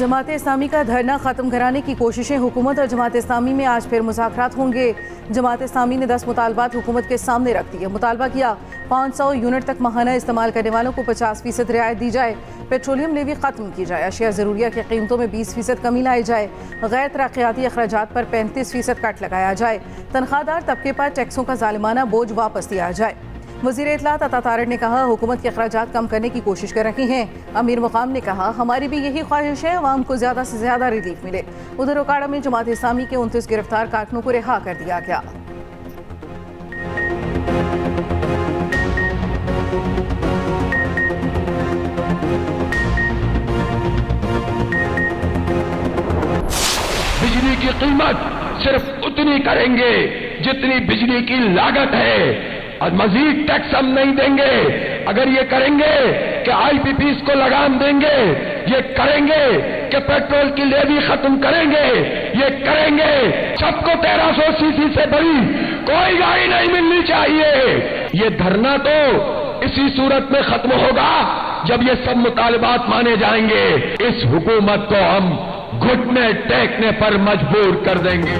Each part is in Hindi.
जमात इस्लामी का धरना ख़त्म कराने की कोशिशें, हुकूमत और जमात इस्लामी में आज फिर मुज़ाकरात होंगे। जमात इस्लामी ने 10 मुतालबात हुकूमत के सामने रख दिए। मुतालबा किया 500 यूनिट तक माहाना इस्तेमाल करने वालों को 50% रियायत दी जाए, पेट्रोलियम लेवी ख़त्म की जाए, अशिया ज़रूरिया की कीमतों में 20% कमी लाई जाए, गैर तरक्याती अखराजात पर 35% कट लगाया जाए, तनख्वाहदार तबके पर टैक्सों का जालिमाना बोझ वापस दिया जाए। वज़ीर इत्तलात अता तारिक ने कहा, हुकूमत के अखराजात कम करने की कोशिश कर रही हैं। अमीर मुकाम ने कहा, हमारी भी यही ख्वाहिश है, अवाम को ज़्यादा से ज़्यादा रिलीफ मिले। उधर ओकाड़ा में जमात इस्लामी के 29 गिरफ्तार कारकुनों को रिहा कर दिया गया। बिजली की कीमत सिर्फ उतनी करेंगे जितनी बिजली की लागत है, और मजीद टैक्स हम नहीं देंगे। अगर ये करेंगे कि आईपीपीस को लगाम देंगे, ये करेंगे कि पेट्रोल की लेवी खत्म करेंगे, ये करेंगे सबको 1300 सीसी से बड़ी कोई गाड़ी नहीं मिलनी चाहिए। ये धरना तो इसी सूरत में खत्म होगा जब ये सब मुतालबात माने जाएंगे। इस हुकूमत को हम घुटने टेकने पर मजबूर कर देंगे।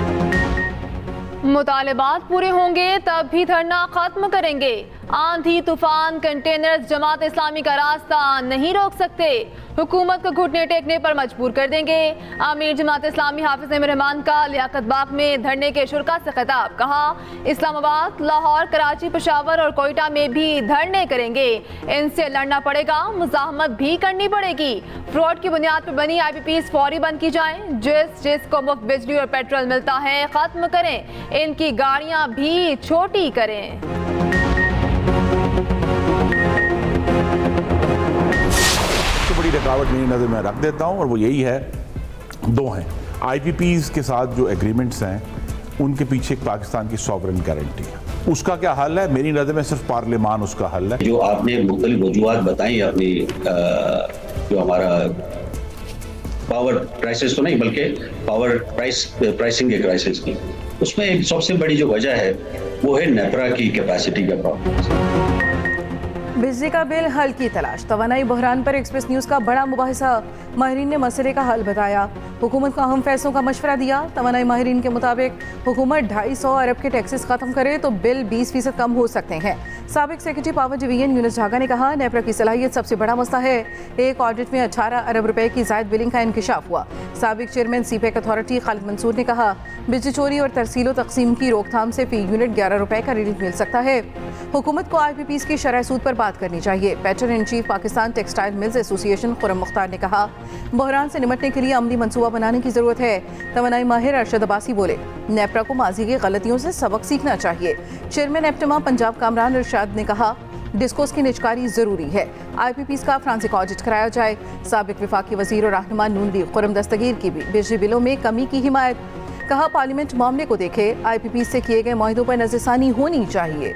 मुतालबात पूरे होंगे तब भी धरना खत्म करेंगे। आंधी तूफान कंटेनर्स जमात इस्लामी का रास्ता नहीं रोक सकते, हुकूमत को घुटने टेकने पर मजबूर कर देंगे। अमीर जमात इस्लामी हाफिज नईम रहमान का लियाकत बाग में धरने के शुरका से खिताब, कहा इस्लामाबाद, लाहौर, कराची, पेशावर और कोयटा में भी धरने करेंगे। इनसे लड़ना पड़ेगा, मुजाहमत भी करनी पड़ेगी। फ्रॉड की बुनियाद पर बनी IPPs फौरी बंद की जाए। जिसको मुफ्त बिजली और पेट्रोल मिलता है खत्म करें, इनकी गाड़ियां भी छोटी करें। बड़ी रुकावट मेरी नज़र में रख देता हूं और वो यही है, दो हैं। IPPs के साथ जो एग्रीमेंट्स हैं उनके पीछे पाकिस्तान की सॉवरेन गारंटी है। उसका क्या हल है? मेरी नज़र में सिर्फ पार्लियामान उसका हल है। जो आपने मुख्तलिफ वजूहात बताई अपनी, जो हमारा पावर क्राइसिस तो नहीं बल्कि पावर प्राइसिंग के क्राइसिस की, उसमें एक सबसे बड़ी जो वजह है वो है नेपरा की कैपेसिटी का प्रॉब्लम। बिजली का बिल हल की तलाश, तवानाई बहरान पर एक्सप्रेस न्यूज़ का बड़ा मुबाहिसा, माहिरीन ने मसले का हल बताया। हुकूमत को अहम फैसलों का मशवरा दिया। तवानाई माहिरीन के मुताबिक हुकूमत 250 अरब के टैक्सेस खत्म करे तो बिल 20% कम हो सकते हैं। साबिक सेक्रेटरी पावर डिवीजन यूनुस झागा ने कहा, नेपरा की सलाहियत सबसे बड़ा मसला है। एक ऑडिट में 18 अरब रुपए की जायद बिलिंग का इंकशाफ हुआ। साबिक chairman CPEC authority Khalid Mansoor ने कहा, बिजली चोरी और तरसीलो तकसीम की रोकथाम से फी यूनिट 11 रुपए का रिलीफ मिल सकता है। हुकूमत को IPPs की शरह सूद पर बात करनी चाहिए। Patron in chief Pakistan textile mills association Khurram Mukhtar ने कहा, बहरान से निपटने के लिए अमली मंसूबा बनाने की जरूरत है। तवानाई माहिर अरशद अब्बासी बोले, नेपरा को माजी की गलतियों से सबक सीखना चाहिए। चेयरमैन एप्टमा पंजाब कामरान इरशाद ने कहा, डिस्कोस की निजकारी जरूरी है। IPPs का फ्रांसिक ऑडिट कराया जाए। साबिक विफाकी वजीर और रहनुमा नून लीग खुर्रम दस्तगीर की भी बिजली बिलों में कमी की हिमायत, कहा पार्लियामेंट मामले को देखे, IPPs से किए गए मुआहिदों पर नजरसानी होनी चाहिए।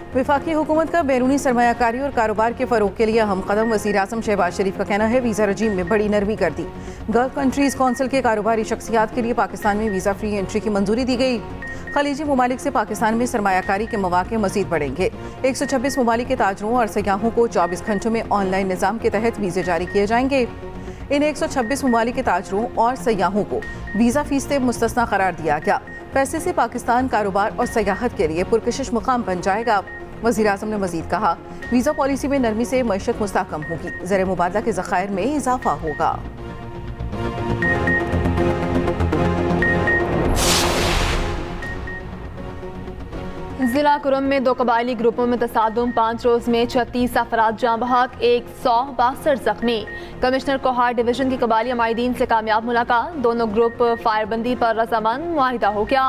वफाकी हुकूमत का बैरूनी सरमायाकारी और कारोबार के फ़रोग के लिए अहम कदम, वज़ीर आज़म शहबाज शरीफ का कहना है वीज़ा रजीम में बड़ी नरमी कर दी। गल्फ कंट्रीज़ कौंसिल के कारोबारी शख्सियात के लिए पाकिस्तान में वीज़ा फ्री एंट्री की मंजूरी दी गई। खलीजी ममालिक से पाकिस्तान में सरमायाकारी के मौके मज़ीद बढ़ेंगे। 126 ममालिक के ताजरों और सयाहों को 24 घंटों में ऑनलाइन निज़ाम के तहत वीज़े जारी किए जाएंगे। इन 126 ममालिक के ताजरों और सयाहों को वीज़ा फीस से मुस्तस्ना करार दिया गया। फैसले से पाकिस्तान कारोबार और सयाहत के लिए पुरकशिश मुकाम बन जाएगा। वज़ीर आज़म ने मज़ीद कहा, वीज़ा पॉलिसी में नरमी से मईशत मुस्तहकम होगी, ज़र मुबादला के ज़खायर में इजाफा होगा। जिला कुरम में 2 कबायली ग्रुपों में तसादुम, 5 रोज में 36 अफराद जाँ बहक, 162 जख्मी। कमिश्नर कोहार डिवीजन की कबायली हमायदीन से कामयाब मुलाकात, दोनों ग्रुप फायरबंदी पर रजामंद, मुआहिदा हो गया।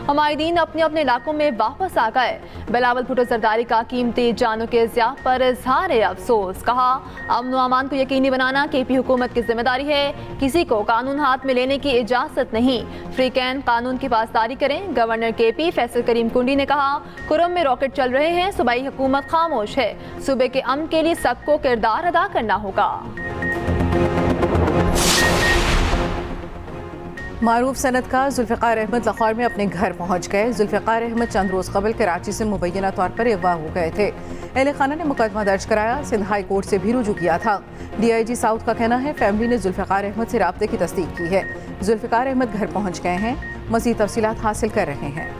हमायदीन अपने अपने इलाकों में वापस आ गए। बिलावल भुट्टो जरदारी का कीमती जानों के ज़िया पर इजहार अफसोस, कहा अमन व अमान को यकीनी बनाना KP हुकूमत की जिम्मेदारी है, किसी को कानून हाथ में लेने की इजाज़त नहीं। फ्री कैन कानून की पासदारी करें। गवर्नर KP फैसल करीम कुंडी ने कहा, कुरम में रॉकेट चल रहे हैं, सूबाई हुकूमत खामोश है, सूबे के अमन के लिए सबको किरदार अदा करना होगा। मारूफ सनतकार जुल्फ़िकार अहमद लाहौर में अपने घर पहुंच गए। जुल्फ़िकार अहमद चंद रोज़ कबल कराची से मुबैना तौर पर अगवा हो गए थे। अहले खाना ने मुकदमा दर्ज कराया, सिंध हाई कोर्ट से भी रुजू किया था। DIG साउथ का कहना है फैमिली ने जुल्फ़िकार अहमद से राब्ते की तस्दीक की है। जुल्फ़िकार अहमद घर पहुंच गए हैं, मज़ीद तफसीलात हासिल कर रहे हैं।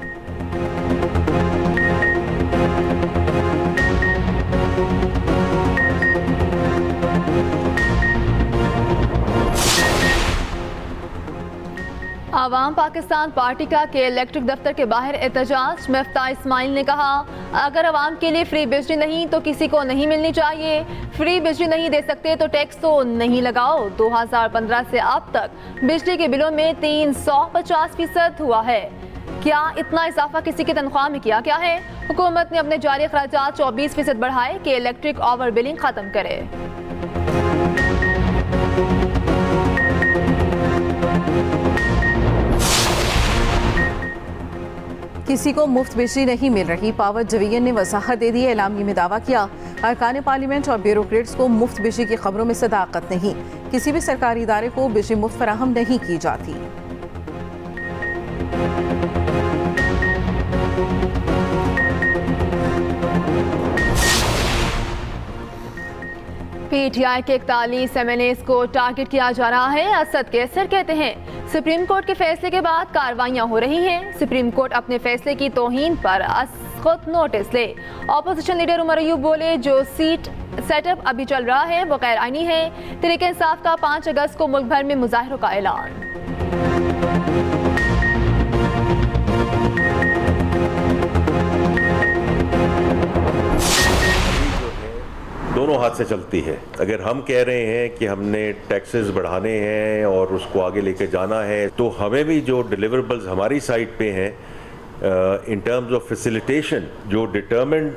आवाम पाकिस्तान पार्टी का के इलेक्ट्रिक दफ्तर के बाहर एहतजाज। मफ्ता इस्माइल ने कहा, अगर आवाम के लिए फ्री बिजली नहीं तो किसी को नहीं मिलनी चाहिए। फ्री बिजली नहीं दे सकते तो टैक्स तो नहीं लगाओ। 2015 से अब तक बिजली के बिलों में 350% हुआ है। क्या इतना इजाफा किसी की तनख्वाह में किया क्या है? हुकूमत ने अपने जारी अखराजात 24% बढ़ाए कि इलेक्ट्रिक ओवर बिलिंग खत्म करे। किसी को मुफ्त बिजली नहीं मिल रही, पावर डिवीजन ने वजाहत दे दी। एलामी में दावा किया, अरकान पार्लियामेंट और ब्यूरोक्रेट्स को मुफ्त बिजली की खबरों में सदाकत नहीं। किसी भी सरकारी इदारे को बिजली मुफ्त फराहम नहीं की जाती। PTI के 41 MNAs को टारगेट किया जा रहा है। असद कैसर कहते हैं, सुप्रीम कोर्ट के फैसले के बाद कार्रवाइयां हो रही हैं। सुप्रीम कोर्ट अपने फैसले की तौहीन पर खुद नोटिस ले। ऑपोजिशन लीडर उमर अयूब बोले, जो सीट सेटअप अभी चल रहा है वो गैर आईनी है। तहरीक इंसाफ का 5 अगस्त को मुल्क भर में मुजाहिरों का ऐलान। दोनों हाथ से चलती है। अगर हम कह रहे हैं कि हमने टैक्सेस बढ़ाने हैं और उसको आगे लेके जाना है, तो हमें भी जो डिलीवरेबल्स हमारी साइड पे हैं इन टर्म्स ऑफ फैसिलिटेशन, जो determined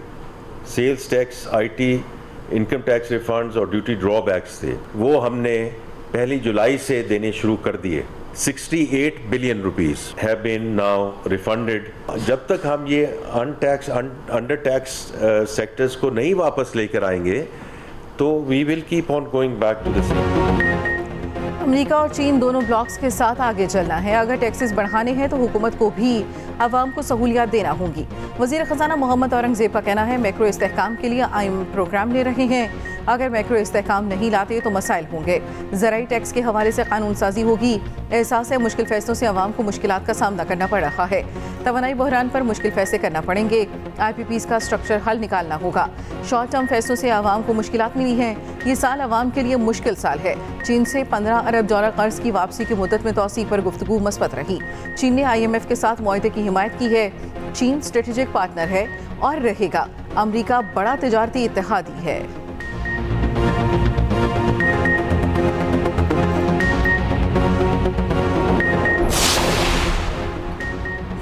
sales tax, IT, income tax refunds और ड्यूटी ड्रॉबैक्स थे, वो हमने 1 जुलाई से देने शुरू कर दिए। 68 billion rupees have been now refunded. जब तक हम ये अंडर टैक्स सेक्टर्स को नहीं वापस लेकर आएंगे तो we will keep on going back to the same. America और चीन दोनों ब्लॉक्स के साथ आगे चलना है। अगर टैक्सेस बढ़ाने हैं तो हुकूमत को भी आवाम को सहूलियात देना होंगी। वज़ीर ख़जाना मोहम्मद औरंगज़ेब का कहना है, मैक्रो इस्तेहकाम के लिए आईएम प्रोग्राम ले रहे हैं। अगर मैक्रो इस्तेहकाम नहीं लाते तो मसाइल होंगे। ज़राई टैक्स के हवाले से कानून साजी होगी। एहसास है मुश्किल फैसलों से आवाम को मुश्किलात का सामना करना पड़ रहा है। तवानाई बहरान पर मुश्किल फैसले करना पड़ेंगे। IPPs का स्ट्रक्चर हल निकालना होगा। शॉर्ट टर्म फैसलों से आवाम को मुश्किलात मिली हैं। ये साल आवाम के लिए मुश्किल साल है। चीन से 15 अरब डॉलर कर्ज की वापसी की मुद्दत में तौसीक पर गुफ्तगू मस्बत रही। चीन ने IMF के साथ मुआहदे की हिमायत की है। चीन स्ट्रेटेजिक पार्टनर है और रहेगा। अमेरिका बड़ा तिजारती इत्तेहादी है।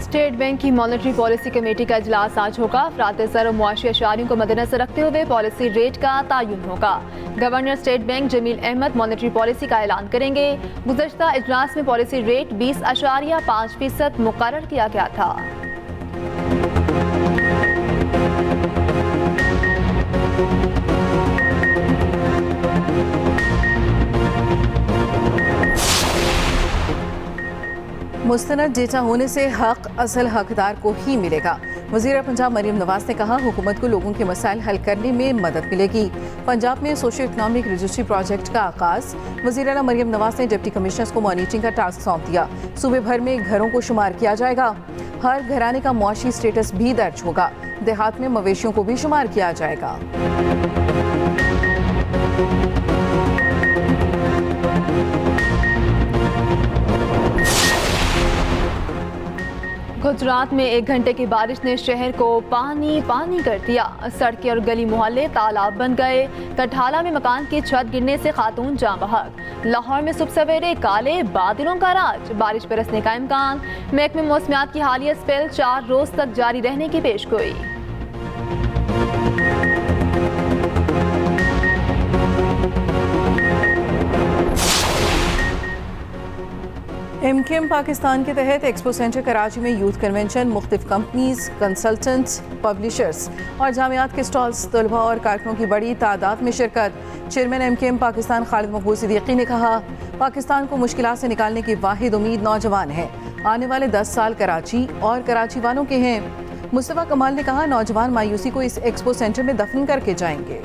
स्टेट बैंक की मॉनेटरी पॉलिसी कमेटी का इजलास आज होगा। अफरात-ए-ज़र और मुआशी अशारियों को मद्देनजर रखते हुए पॉलिसी रेट का तयन होगा। Governor state bank Jamil Ahmed monetary policy का ऐलान करेंगे। गुज़श्ता इजलास में पॉलिसी रेट 20.5% मुकर्रर किया गया था। मुस्तनद डेटा होने से हक असल हकदार को ही मिलेगा। वज़ीर पंजाब मरीम नवाज ने कहा, हुकूमत को लोगों के मसाइल हल करने में मदद मिलेगी। पंजाब में सोशो इकनॉमिक रजिस्ट्री प्रोजेक्ट का आगाज़। वज़ीर आला मरीम नवाज ने डिप्टी कमिश्नर्स को मॉनिटरिंग का टास्क सौंप दिया। सूबे भर में घरों को शुमार किया जाएगा। हर घराने का मुआशी स्टेटस भी दर्ज होगा। देहात में मवेशियों को भी शुमार किया जाएगा। गुजरात में 1 घंटे की बारिश ने शहर को पानी पानी कर दिया। सड़कें और गली मोहल्ले तालाब बन गए। कठाला में मकान की छत गिरने से खातून जाँ बहक। लाहौर में सुबह सवेरे काले बादलों का राज, बारिश बरसने का इम्कान। महकमे मौसमियात की हालिया स्पेल 4 रोज तक जारी रहने की पेशगोई। एमकेएम पाकिस्तान के तहत एक्सपो सेंटर कराची में यूथ कन्वेंशन, मुख्तलिफ कंपनीज, कंसल्टेंट्स, पब्लिशर्स और जामियात के स्टॉल्स, तलबा और कारकुनों की बड़ी तादाद में शिरकत। चेयरमैन एमकेएम पाकिस्तान खालिद मकबूल सिद्दीकी ने कहा, पाकिस्तान को मुश्किलात से निकालने की वाहिद उम्मीद नौजवान है। आने वाले 10 साल कराची और कराची वालों के हैं। मुस्तफा कमाल ने कहा, नौजवान मायूसी को इस एक्सपो सेंटर में दफन करके जाएंगे।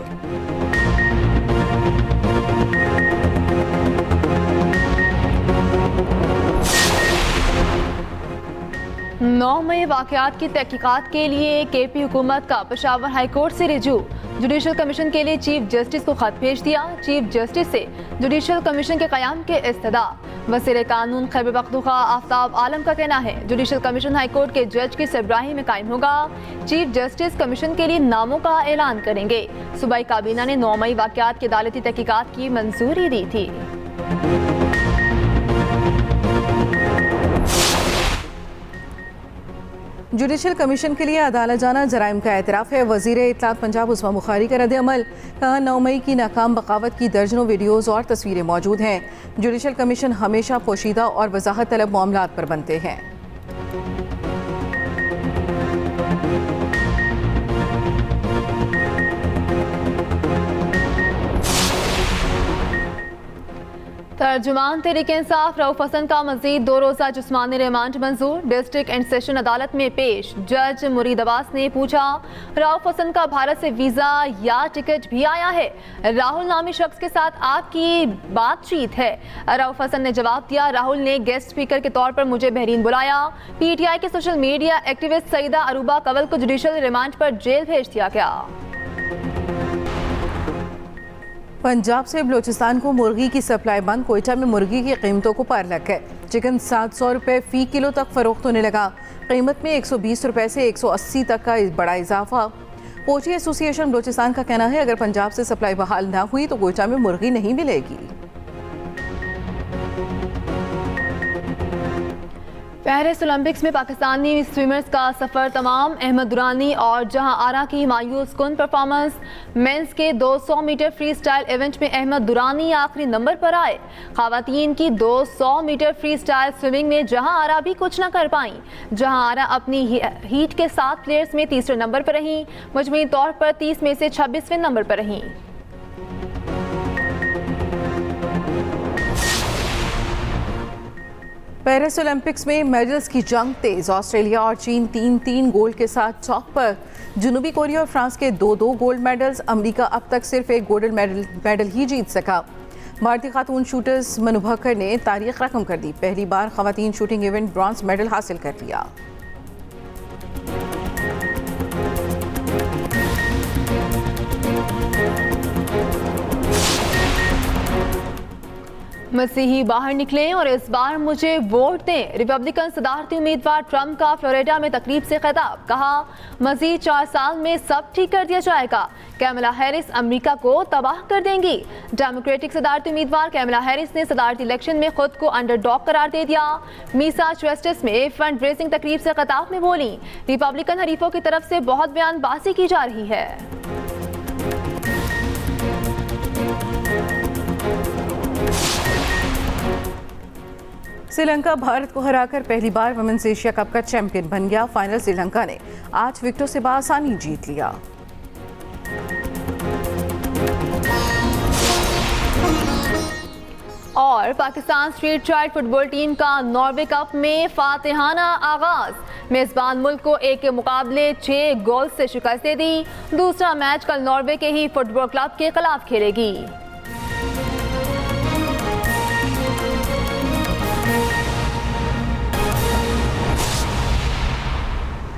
9 मई वाक़यात की तहकीकात के लिए केपी हुकूमत का पेशावर हाई कोर्ट से रिजू। जुडिशल कमीशन के लिए चीफ जस्टिस को खत भेज दिया। चीफ जस्टिस से जुडिशल कमीशन के क़याम के इस्तदा। वज़ीर कानून खैबर पख्तूनख्वा आफ्ताब आलम का कहना है, जुडिशल कमीशन हाई कोर्ट के जज की सरबराही में कायम होगा। चीफ जस्टिस कमीशन के लिए नामों का ऐलान करेंगे। सूबाई काबीना ने 9 मई वाक़यात की अदालती तहकीकात की मंजूरी दी थी। जुडिशल कमीशन के लिए अदालत जाना जराइम का एतराफ़ है। वज़ीर इत्तलात पंजाब उस्मा बुखारी का रद्द-ए-अमल। कहा, 9 मई की नाकाम बगावत की दर्जनों वीडियोज़ और तस्वीरें मौजूद हैं। जुडिशल कमीशन हमेशा पोशीदा और वजाहत तलब मामलात पर बनते हैं। तर्जुमान तहरीक इंसाफ रऊफ हसन का मजीद 2 रोज़ा जिस्मानी रिमांड मंजूर। डिस्ट्रिक्ट एंड सेशन अदालत में पेश। जज मुरीद अब्बास ने पूछा, रऊफ हसन का भारत से वीज़ा या टिकट भी आया है? राहुल नामी शख्स के साथ आपकी बातचीत है? रऊफ हसन ने जवाब दिया, राहुल ने गेस्ट स्पीकर के तौर पर मुझे बहरीन बुलाया। PTI के social media activist Saeeda Aruba Kawal को जुडिशल रिमांड पर जेल भेज दिया गया। पंजाब से बलोचिस्तान को मुर्गी की सप्लाई बंद। कोयटा में मुर्गी की कीमतों को पार लग गए। चिकन 700 रुपये फ़ी किलो तक फरोख्त होने लगा। कीमत में 120 रुपये से 180 तक का बड़ा इजाफा। पोल्ट्री एसोसिएशन बलोचिस्तान का कहना है, अगर पंजाब से सप्लाई बहाल ना हुई तो कोयटा में मुर्गी नहीं मिलेगी। पेरिस ओलंपिक्स में पाकिस्तानी स्विमर्स का सफ़र तमाम। अहमद दुरानी और जहां आरा की मायूस कुन परफॉर्मेंस। मेंस के 200 मीटर फ्री स्टाइल इवेंट में अहमद दुरानी आखिरी नंबर पर आए। ख़वातीन की 200 मीटर फ्री स्टाइल स्विमिंग में जहां आरा भी कुछ न कर पाई। जहां आरा अपनी हीट के 7 प्लेयर्स में तीसरे नंबर पर रहीं। मजमूई तौर पर 30 में से 26वें नंबर पर रहीं। पेरिस ओलंपिक्स में मेडल्स की जंग तेज। ऑस्ट्रेलिया और चीन 3-3 गोल्ड के साथ चौक पर। जनूबी कोरिया और फ्रांस के 2-2 गोल्ड मेडल्स। अमेरिका अब तक सिर्फ एक गोल्ड मेडल ही जीत सका। भारतीय खातून शूटर्स मनु भक्कर ने तारीख रकम कर दी। पहली बार खवातीन शूटिंग इवेंट ब्रॉन्ज मेडल हासिल कर लिया। मसीही बाहर निकलें और इस बार मुझे वोट दें। रिपब्लिकन सदारती उम्मीदवार ट्रंप का फ्लोरिडा में तकरीब से खिताब। कहा, मजीद 4 साल में सब ठीक कर दिया जाएगा। कैमला हैरिस अमेरिका को तबाह कर देंगी। डेमोक्रेटिक सदारती उम्मीदवार कैमला हैरिस ने सदारती इलेक्शन में खुद को अंडरडॉग करार दे दिया। मैसाचुसेट्स में फंड रेजिंग तकरीब से खिताब में बोली, रिपब्लिकन हरीफों की तरफ से बहुत बयानबाजी की जा रही है। श्रीलंका भारत को हराकर पहली बार वुमेन्स एशिया कप का चैंपियन बन गया। फाइनल श्रीलंका ने 8 विकेटों से बआसानी जीत लिया। और Pakistan street child football team का नॉर्वे कप में फातिहाना आगाज। मेजबान मुल्क को एक के मुकाबले 6 गोल से शिकस्त दे दी। दूसरा मैच कल नॉर्वे के ही फुटबॉल क्लब के खिलाफ खेलेगी।